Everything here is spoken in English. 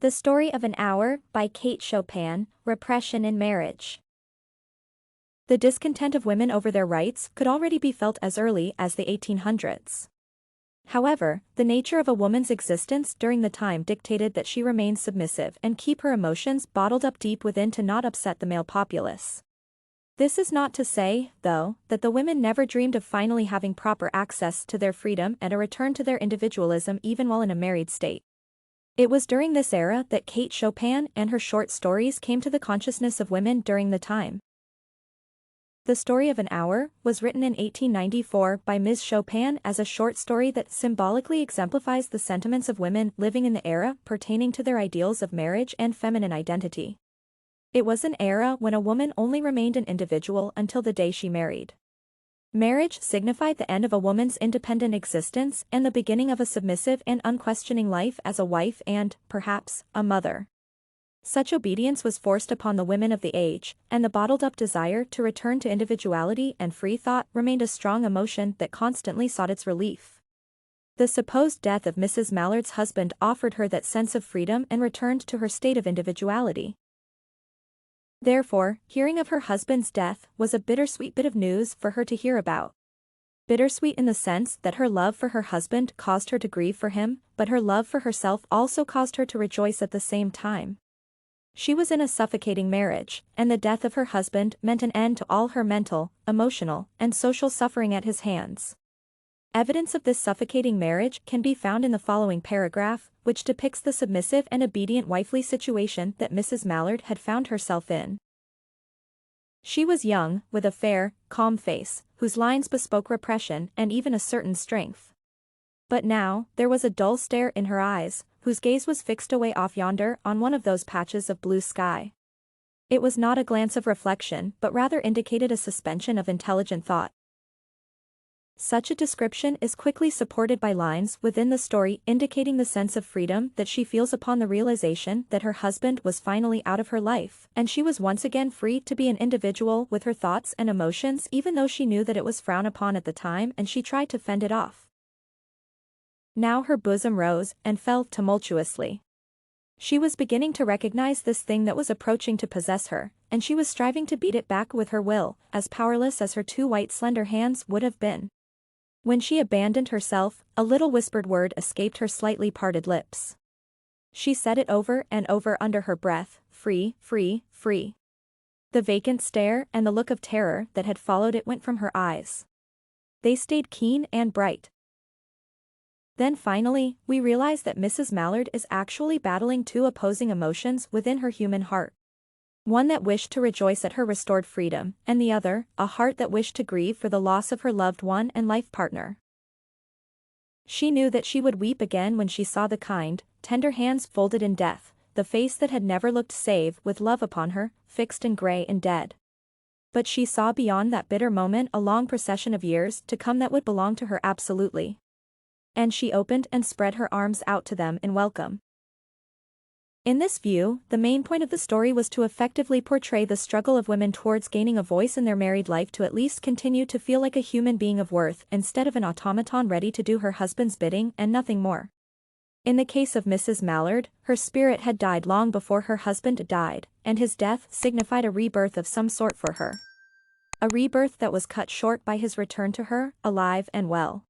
The Story of an Hour by Chopin, Repression in Marriage. The discontent of women over their rights could already be felt as early as the 1800s. However, the nature of a woman's existence during the time dictated that she remain submissive and keep her emotions bottled up deep within to not upset the male populace. This is not to say, though, that the women never dreamed of finally having proper access to their freedom and a return to their individualism even while in a married state. It was during this era that Chopin and her short stories came to the consciousness of women during the time. The Story of an Hour was written in 1894 by Ms. Chopin as a short story that symbolically exemplifies the sentiments of women living in the era pertaining to their ideals of marriage and feminine identity. It was an era when a woman only remained an individual until the day she married. Marriage signified the end of a woman's independent existence and the beginning of a submissive and unquestioning life as a wife and, perhaps, a mother. Such obedience was forced upon the women of the age, and the bottled-up desire to return to individuality and free thought remained a strong emotion that constantly sought its relief. The supposed death of Mrs. Mallard's husband offered her that sense of freedom and returned to her state of individuality. Therefore, hearing of her husband's death was a bittersweet bit of news for her to hear about. Bittersweet in the sense that her love for her husband caused her to grieve for him, but her love for herself also caused her to rejoice at the same time. She was in a suffocating marriage, and the death of her husband meant an end to all her mental, emotional, and social suffering at his hands. Evidence of this suffocating marriage can be found in the following paragraph, which depicts the submissive and obedient wifely situation that Mrs. Mallard had found herself in. She was young, with a fair, calm face, whose lines bespoke repression and even a certain strength. But now, there was a dull stare in her eyes, whose gaze was fixed away off yonder on one of those patches of blue sky. It was not a glance of reflection but rather indicated a suspension of intelligent thought. Such a description is quickly supported by lines within the story indicating the sense of freedom that she feels upon the realization that her husband was finally out of her life, and she was once again free to be an individual with her thoughts and emotions even though she knew that it was frowned upon at the time and she tried to fend it off. Now her bosom rose and fell tumultuously. She was beginning to recognize this thing that was approaching to possess her, and she was striving to beat it back with her will, as powerless as her two white slender hands would have been. When she abandoned herself, a little whispered word escaped her slightly parted lips. She said it over and over under her breath, free, free, free. The vacant stare and the look of terror that had followed it went from her eyes. They stayed keen and bright. Then finally, we realize that Mrs. Mallard is actually battling two opposing emotions within her human heart. One that wished to rejoice at her restored freedom, and the other, a heart that wished to grieve for the loss of her loved one and life partner. She knew that she would weep again when she saw the kind, tender hands folded in death, the face that had never looked save with love upon her, fixed and grey and dead. But she saw beyond that bitter moment a long procession of years to come that would belong to her absolutely. And she opened and spread her arms out to them in welcome. In this view, the main point of the story was to effectively portray the struggle of women towards gaining a voice in their married life to at least continue to feel like a human being of worth instead of an automaton ready to do her husband's bidding and nothing more. In the case of Mrs. Mallard, her spirit had died long before her husband died, and his death signified a rebirth of some sort for her. A rebirth that was cut short by his return to her, alive and well.